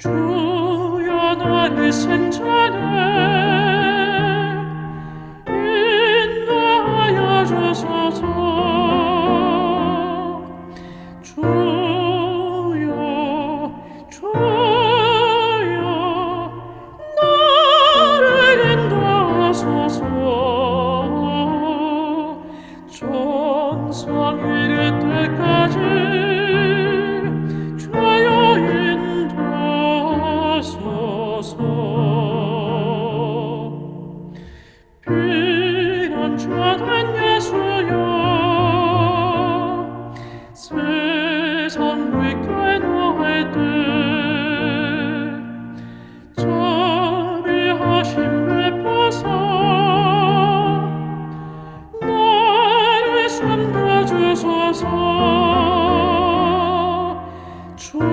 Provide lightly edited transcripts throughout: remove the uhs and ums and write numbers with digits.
주여 나를 생전에 인도하여 주소서. 주여 나를 인도하소서. 천상 이를 때까지 주여 인도하소서. 비난자된 예수여 세상 붉게 노할 때 자비하심 베푸사 나를 삼가주소서. 주여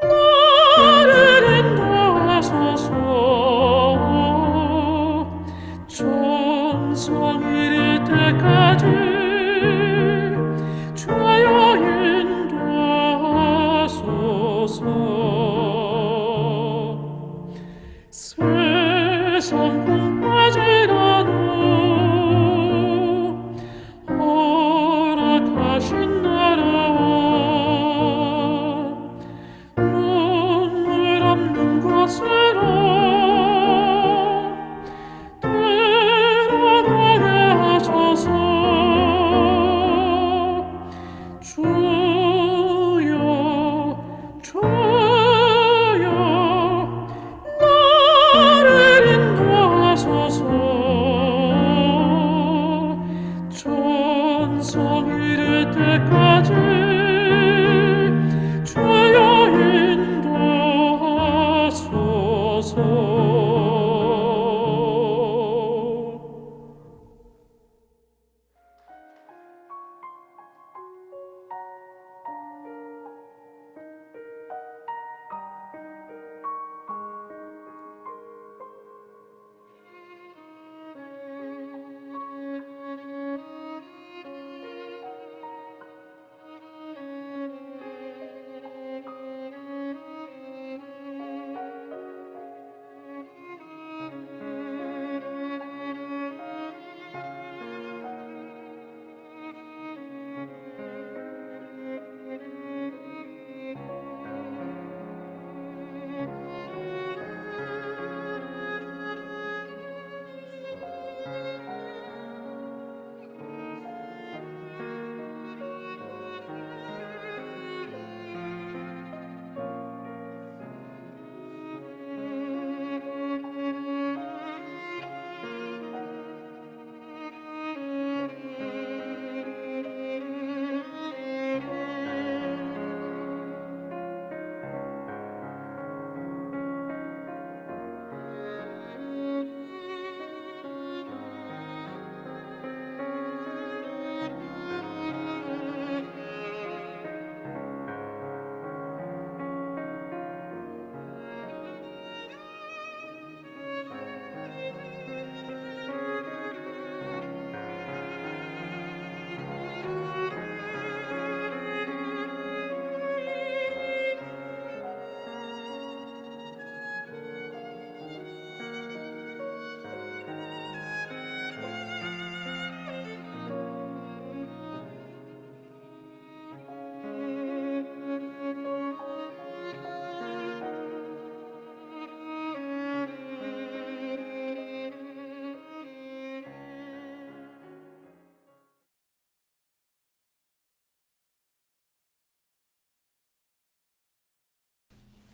나를 인도하소서. 천상 이를 때까지 주여 인도하소서. 세상 궁빠지라도 허락하신 나라와 눈물 없는 곳으로 들어가게 하소서. 주여 나를 인도하소서. 천상 이를 때까지 주여 인도하소서.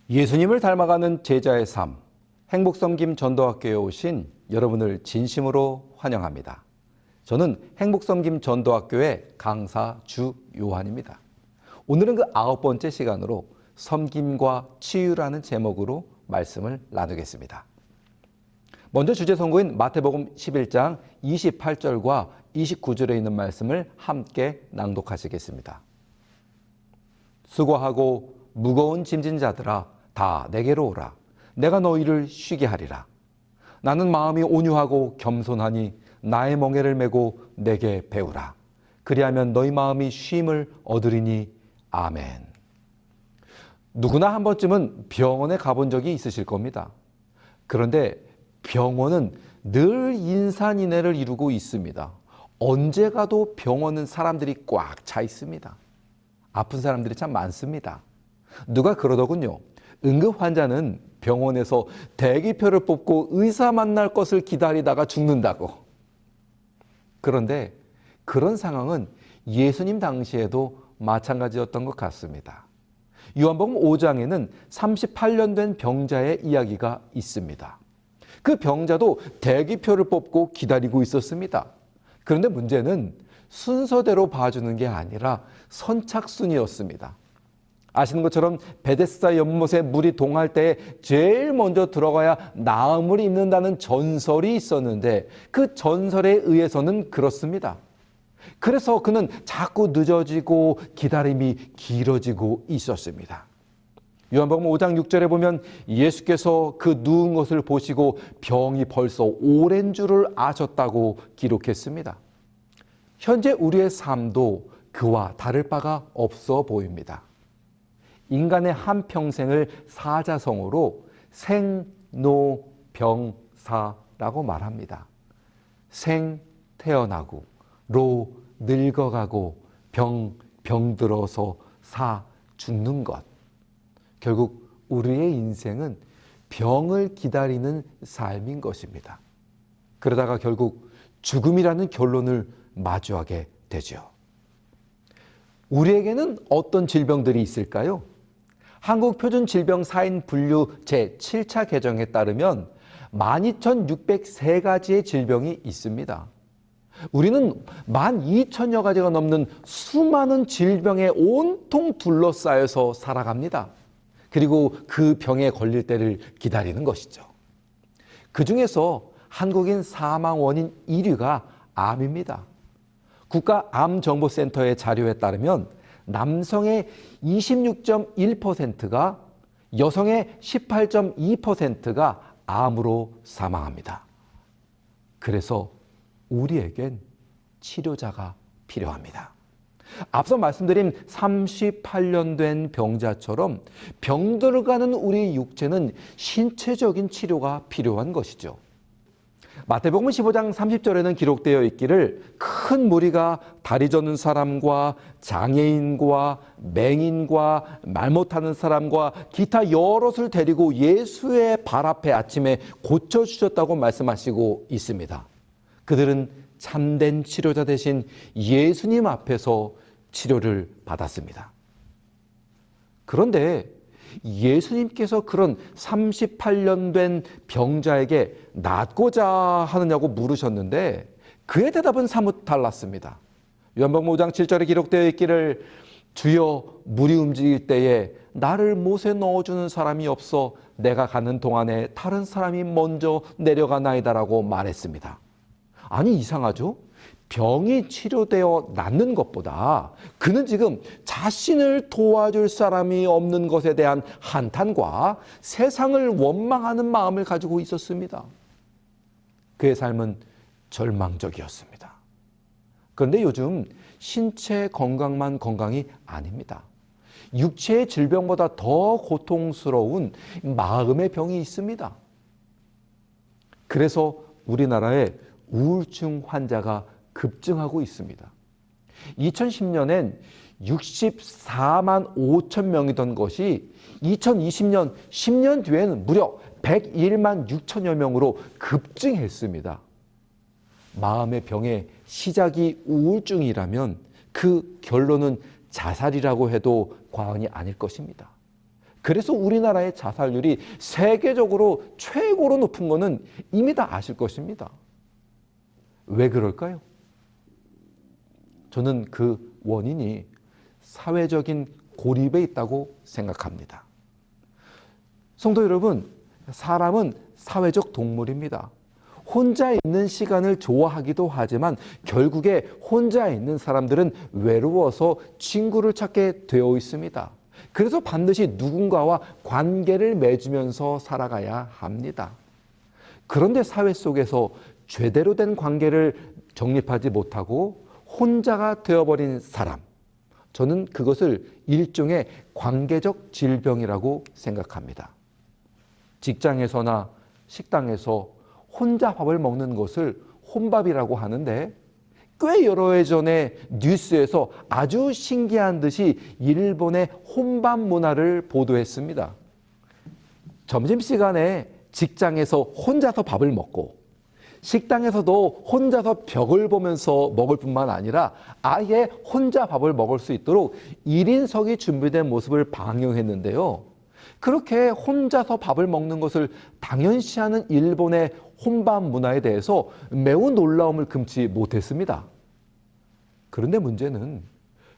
예수님을 닮아가는 제자의 삶, 행복섬김 전도학교에 오신 여러분을 진심으로 환영합니다. 저는 행복섬김 전도학교의 강사 주요한입니다. 오늘은 그 9번째 시간으로 섬김과 치유라는 제목으로 말씀을 나누겠습니다. 먼저 주제 선고인 마태복음 11장 28절과 29절에 있는 말씀을 함께 낭독하시겠습니다. 수고하고 무거운 짐진 자들아 다 내게로 오라. 내가 너희를 쉬게 하리라. 나는 마음이 온유하고 겸손하니 나의 멍에를 메고 내게 배우라. 그리하면 너희 마음이 쉼을 얻으리니 아멘. 누구나 한 번쯤은 병원에 가본 적이 있으실 겁니다. 그런데 병원은 늘 인산인해를 이루고 있습니다. 언제 가도 병원은 사람들이 꽉 차 있습니다. 아픈 사람들이 참 많습니다. 누가 그러더군요. 응급 환자는 병원에서 대기표를 뽑고 의사 만날 것을 기다리다가 죽는다고. 그런데 그런 상황은 예수님 당시에도 마찬가지였던 것 같습니다. 요한복음 5장에는 38년 된 병자의 이야기가 있습니다. 그 병자도 대기표를 뽑고 기다리고 있었습니다. 그런데 문제는 순서대로 봐주는 게 아니라 선착순이었습니다. 아시는 것처럼 베데스다 연못에 물이 동할 때 제일 먼저 들어가야 나음을 입는다는 전설이 있었는데 그 전설에 의해서는 그렇습니다. 그래서 그는 자꾸 늦어지고 기다림이 길어지고 있었습니다. 요한복음 5장 6절에 보면 예수께서 그 누운 것을 보시고 병이 벌써 오랜 줄을 아셨다고 기록했습니다. 현재 우리의 삶도 그와 다를 바가 없어 보입니다. 인간의 한평생을 사자성어로 생노병사라고 말합니다. 생, 태어나고, 로, 늙어가고, 병들어서, 사, 죽는 것. 결국 우리의 인생은 병을 기다리는 삶인 것입니다. 그러다가 결국 죽음이라는 결론을 마주하게 되죠. 우리에게는 어떤 질병들이 있을까요? 한국표준질병4인 분류 제7차 개정에 따르면 12,603가지의 질병이 있습니다. 우리는 12,000여 가지가 넘는 수많은 질병에 온통 둘러싸여서 살아갑니다. 그리고 그 병에 걸릴 때를 기다리는 것이죠. 그 중에서 한국인 사망 원인 1위가 암입니다. 국가암정보센터의 자료에 따르면 남성의 26.1%가 여성의 18.2%가 암으로 사망합니다. 그래서 우리에겐 치료자가 필요합니다. 앞서 말씀드린 38년 된 병자처럼 병들어가는 우리 육체는 신체적인 치료가 필요한 것이죠. 마태복음 15장 30절에는 기록되어 있기를 큰 무리가 다리 저는 사람과 장애인과 맹인과 말 못하는 사람과 기타 여럿을 데리고 예수의 발 앞에 아침에 고쳐주셨다고 말씀하시고 있습니다. 그들은 참된 치료자 대신 예수님 앞에서 치료를 받았습니다. 그런데 예수님께서 그런 38년 된 병자에게 낫고자 하느냐고 물으셨는데 그의 대답은 사뭇 달랐습니다. 요한복음 5장 7절에 기록되어 있기를 주여 물이 움직일 때에 나를 못에 넣어주는 사람이 없어 내가 가는 동안에 다른 사람이 먼저 내려가나이다라고 말했습니다. 아니 이상하죠? 병이 치료되어 낫는 것보다 그는 지금 자신을 도와줄 사람이 없는 것에 대한 한탄과 세상을 원망하는 마음을 가지고 있었습니다. 그의 삶은 절망적이었습니다. 그런데 요즘 신체 건강만 건강이 아닙니다. 육체의 질병보다 더 고통스러운 마음의 병이 있습니다. 그래서 우리나라에 우울증 환자가 급증하고 있습니다. 2010년엔 64만 5천 명이던 것이 2020년 10년 뒤에는 무려 101만 6천여 명으로 급증했습니다. 마음의 병의 시작이 우울증이라면 그 결론은 자살이라고 해도 과언이 아닐 것입니다. 그래서 우리나라의 자살률이 세계적으로 최고로 높은 것은 이미 다 아실 것입니다. 왜 그럴까요? 저는 그 원인이 사회적인 고립에 있다고 생각합니다. 성도 여러분, 사람은 사회적 동물입니다. 혼자 있는 시간을 좋아하기도 하지만 결국에 혼자 있는 사람들은 외로워서 친구를 찾게 되어 있습니다. 그래서 반드시 누군가와 관계를 맺으면서 살아가야 합니다. 그런데 사회 속에서 제대로 된 관계를 정립하지 못하고 혼자가 되어버린 사람. 저는 그것을 일종의 관계적 질병이라고 생각합니다. 직장에서나 식당에서 혼자 밥을 먹는 것을 혼밥이라고 하는데 꽤 여러 해 전에 뉴스에서 아주 신기한 듯이 일본의 혼밥 문화를 보도했습니다. 점심시간에 직장에서 혼자서 밥을 먹고 식당에서도 혼자서 벽을 보면서 먹을 뿐만 아니라 아예 혼자 밥을 먹을 수 있도록 1인석이 준비된 모습을 방영했는데요. 그렇게 혼자서 밥을 먹는 것을 당연시하는 일본의 혼밥 문화에 대해서 매우 놀라움을 금치 못했습니다. 그런데 문제는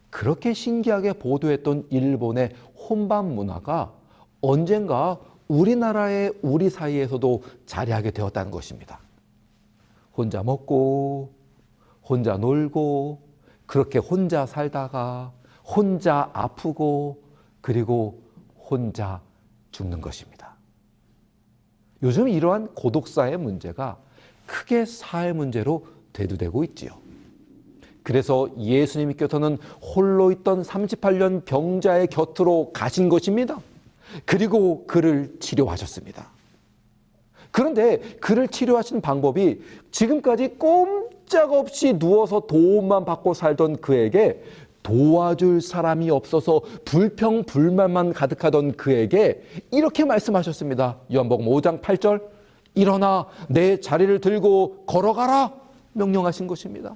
그렇게 신기하게 보도했던 일본의 혼밥 문화가 언젠가 우리나라의 우리 사이에서도 자리하게 되었다는 것입니다. 혼자 먹고 혼자 놀고 그렇게 혼자 살다가 혼자 아프고 그리고 혼자 죽는 것입니다. 요즘 이러한 고독사의 문제가 크게 사회 문제로 대두되고 있지요. 그래서 예수님께서는 홀로 있던 38년 병자의 곁으로 가신 것입니다. 그리고 그를 치료하셨습니다. 그런데 그를 치료하신 방법이 지금까지 꼼짝없이 누워서 도움만 받고 살던 그에게 도와줄 사람이 없어서 불평불만만 가득하던 그에게 이렇게 말씀하셨습니다. 요한복음 5장 8절 일어나 내 자리를 들고 걸어가라 명령하신 것입니다.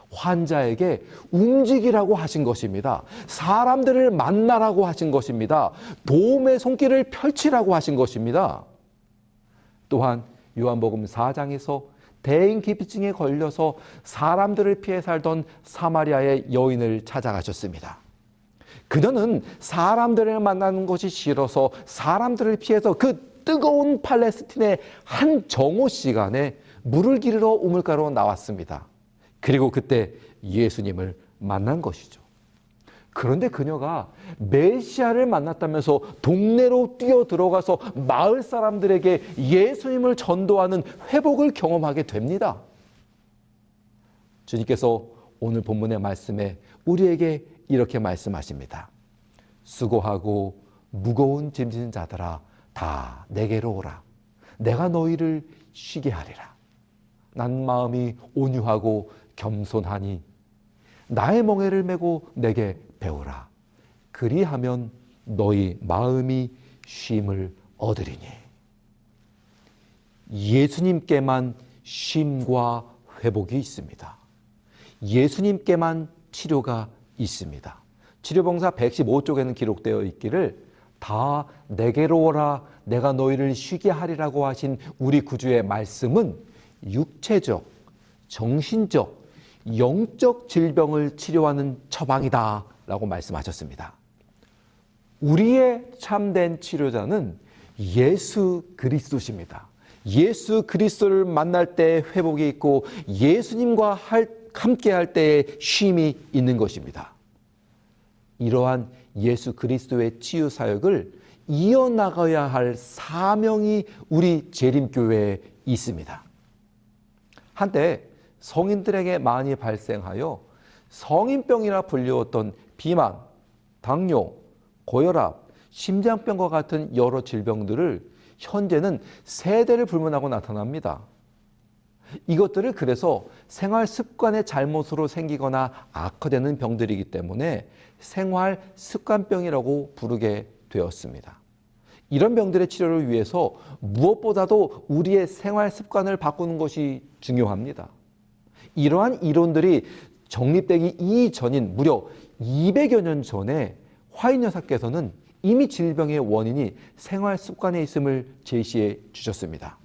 환자에게 움직이라고 하신 것입니다. 사람들을 만나라고 하신 것입니다. 도움의 손길을 펼치라고 하신 것입니다. 또한 요한복음 4장에서 대인기피증에 걸려서 사람들을 피해 살던 사마리아의 여인을 찾아가셨습니다. 그녀는 사람들을 만나는 것이 싫어서 사람들을 피해서 그 뜨거운 팔레스틴의 한 정오 시간에 물을 기르러 우물가로 나왔습니다. 그리고 그때 예수님을 만난 것이죠. 그런데 그녀가 메시아를 만났다면서 동네로 뛰어 들어가서 마을 사람들에게 예수님을 전도하는 회복을 경험하게 됩니다. 주님께서 오늘 본문의 말씀에 우리에게 이렇게 말씀하십니다. 수고하고 무거운 짐진 자들아 다 내게로 오라. 내가 너희를 쉬게 하리라. 난 마음이 온유하고 겸손하니 나의 멍에를 메고 내게 배우라. 그리하면 너희 마음이 쉼을 얻으리니. 예수님께만 쉼과 회복이 있습니다. 예수님께만 치료가 있습니다. 치료봉사 115쪽에는 기록되어 있기를 다 내게로 오라 내가 너희를 쉬게 하리라고 하신 우리 구주의 말씀은 육체적, 정신적, 영적 질병을 치료하는 처방이다 라고 말씀하셨습니다. 우리의 참된 치료자는 예수 그리스도십니다. 예수 그리스도를 만날 때 회복이 있고 예수님과 함께 할 때에 쉼이 있는 것입니다. 이러한 예수 그리스도의 치유 사역을 이어나가야 할 사명이 우리 재림교회에 있습니다. 한때 성인들에게 많이 발생하여 성인병이라 불리웠던 비만, 당뇨, 고혈압, 심장병과 같은 여러 질병들을 현재는 세대를 불문하고 나타납니다. 이것들을 그래서 생활 습관의 잘못으로 생기거나 악화되는 병들이기 때문에 생활 습관병이라고 부르게 되었습니다. 이런 병들의 치료를 위해서 무엇보다도 우리의 생활 습관을 바꾸는 것이 중요합니다. 이러한 이론들이 정립되기 이전인 무려 200여 년 전에 화인 여사께서는 이미 질병의 원인이 생활 습관에 있음을 제시해 주셨습니다.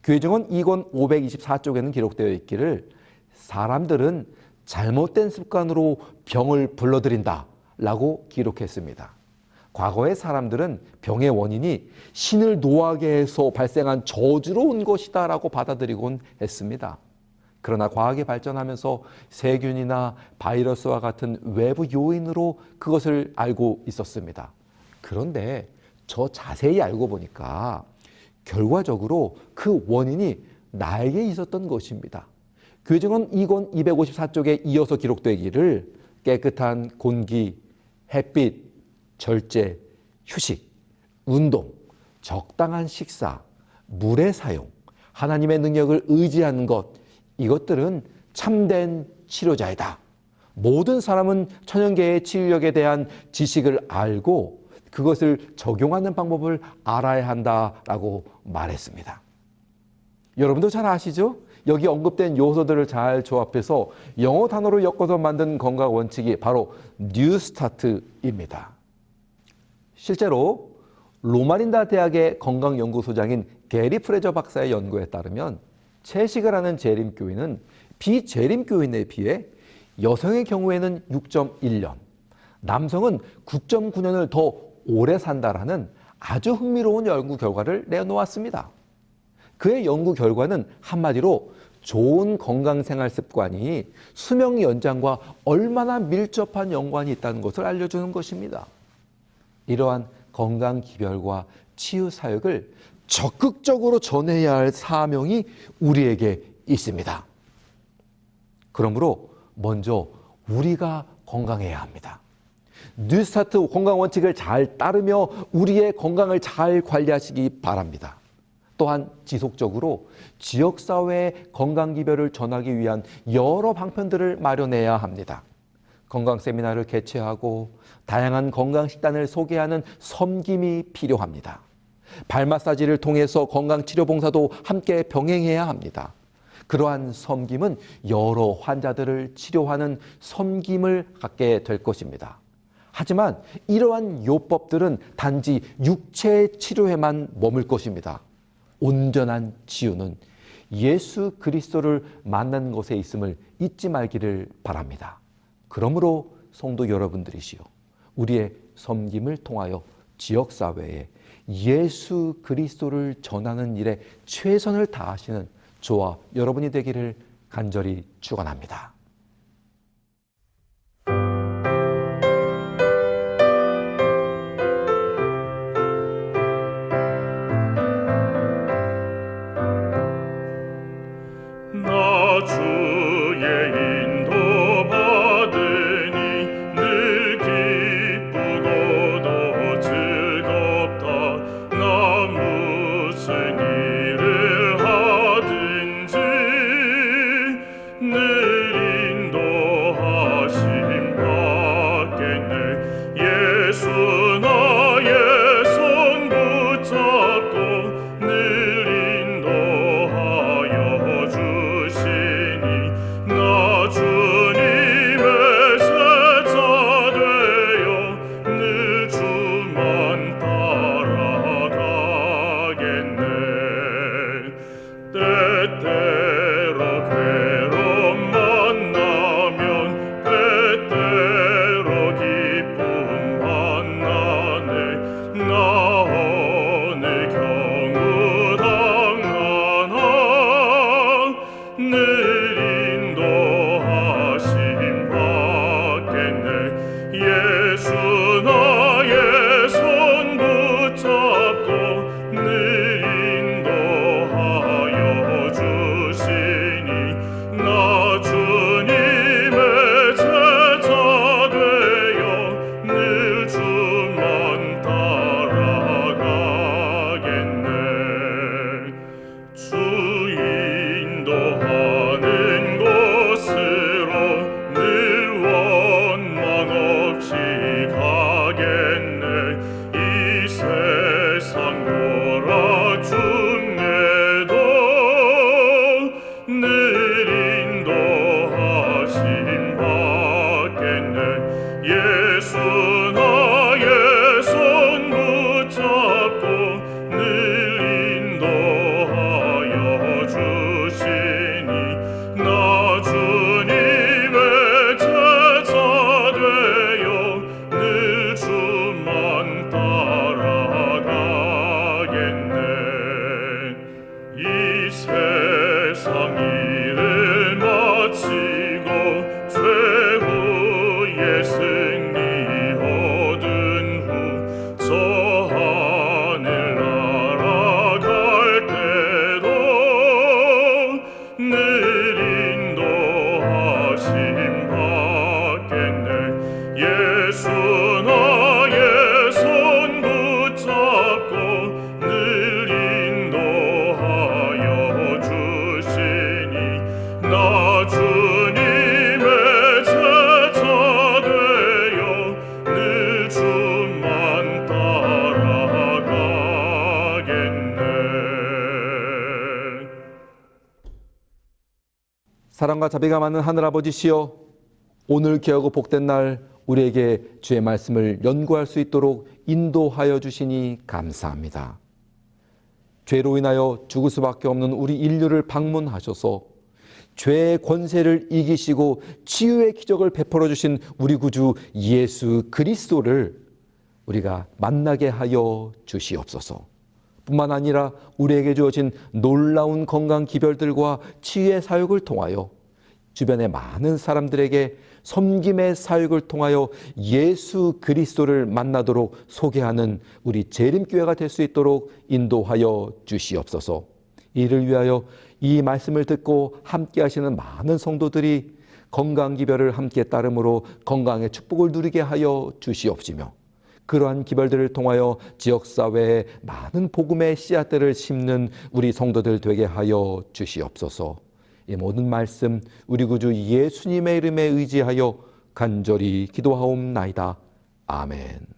교회증언 2권 524쪽에는 기록되어 있기를 사람들은 잘못된 습관으로 병을 불러들인다 라고 기록했습니다. 과거의 사람들은 병의 원인이 신을 노하게 해서 발생한 저주로 온 것이다 라고 받아들이곤 했습니다. 그러나 과학이 발전하면서 세균이나 바이러스와 같은 외부 요인으로 그것을 알고 있었습니다. 그런데 저 자세히 알고 보니까 결과적으로 그 원인이 나에게 있었던 것입니다. 교회증언 2권 254쪽에 이어서 기록되기를 깨끗한 공기, 햇빛, 절제, 휴식, 운동, 적당한 식사, 물의 사용, 하나님의 능력을 의지하는 것, 이것들은 참된 치료자이다. 모든 사람은 천연계의 치유력에 대한 지식을 알고 그것을 적용하는 방법을 알아야 한다라고 말했습니다. 여러분도 잘 아시죠? 여기 언급된 요소들을 잘 조합해서 영어 단어로 엮어서 만든 건강 원칙이 바로 뉴스타트입니다. 실제로 로마린다 대학의 건강연구소장인 게리 프레저 박사의 연구에 따르면 채식을 하는 재림교인은 비재림교인에 비해 여성의 경우에는 6.1년, 남성은 9.9년을 더 오래 산다라는 아주 흥미로운 연구 결과를 내놓았습니다. 그의 연구 결과는 한마디로 좋은 건강 생활 습관이 수명 연장과 얼마나 밀접한 연관이 있다는 것을 알려주는 것입니다. 이러한 건강 기별과 치유 사역을 적극적으로 전해야 할 사명이 우리에게 있습니다. 그러므로 먼저 우리가 건강해야 합니다. 뉴스타트 건강 원칙을 잘 따르며 우리의 건강을 잘 관리하시기 바랍니다. 또한 지속적으로 지역사회의 건강기별을 전하기 위한 여러 방편들을 마련해야 합니다. 건강 세미나를 개최하고 다양한 건강식단을 소개하는 섬김이 필요합니다. 발 마사지를 통해서 건강치료봉사도 함께 병행해야 합니다. 그러한 섬김은 여러 환자들을 치료하는 섬김을 갖게 될 것입니다. 하지만 이러한 요법들은 단지 육체 치료에만 머물 것입니다. 온전한 치유는 예수 그리스도를 만난 곳에 있음을 잊지 말기를 바랍니다. 그러므로 성도 여러분들이시여, 우리의 섬김을 통하여 지역사회에 예수 그리스도를 전하는 일에 최선을 다하시는 저와 여러분이 되기를 간절히 축원합니다. 나 주의 인도 받으니 늘 기쁘고도 즐겁다. 나 무슨 일을 하든지 늘 예수 나의 손 붙잡고 늘 인도하여 주시니 나 주님의 제자 되어 늘 주만 따라가겠네. 사랑과 자비가 많은 하늘아버지시여, 오늘 귀하고 복된 날 우리에게 주의 말씀을 연구할 수 있도록 인도하여 주시니 감사합니다. 죄로 인하여 죽을 수밖에 없는 우리 인류를 방문하셔서 죄의 권세를 이기시고 치유의 기적을 베풀어 주신 우리 구주 예수 그리스도를 우리가 만나게 하여 주시옵소서. 뿐만 아니라 우리에게 주어진 놀라운 건강 기별들과 치유의 사역을 통하여 주변의 많은 사람들에게 섬김의 사역을 통하여 예수 그리스도를 만나도록 소개하는 우리 재림교회가 될 수 있도록 인도하여 주시옵소서. 이를 위하여 이 말씀을 듣고 함께 하시는 많은 성도들이 건강 기별을 함께 따름으로 건강의 축복을 누리게 하여 주시옵시며, 그러한 기별들을 통하여 지역사회에 많은 복음의 씨앗들을 심는 우리 성도들 되게 하여 주시옵소서. 이 모든 말씀 우리 구주 예수님의 이름에 의지하여 간절히 기도하옵나이다. 아멘.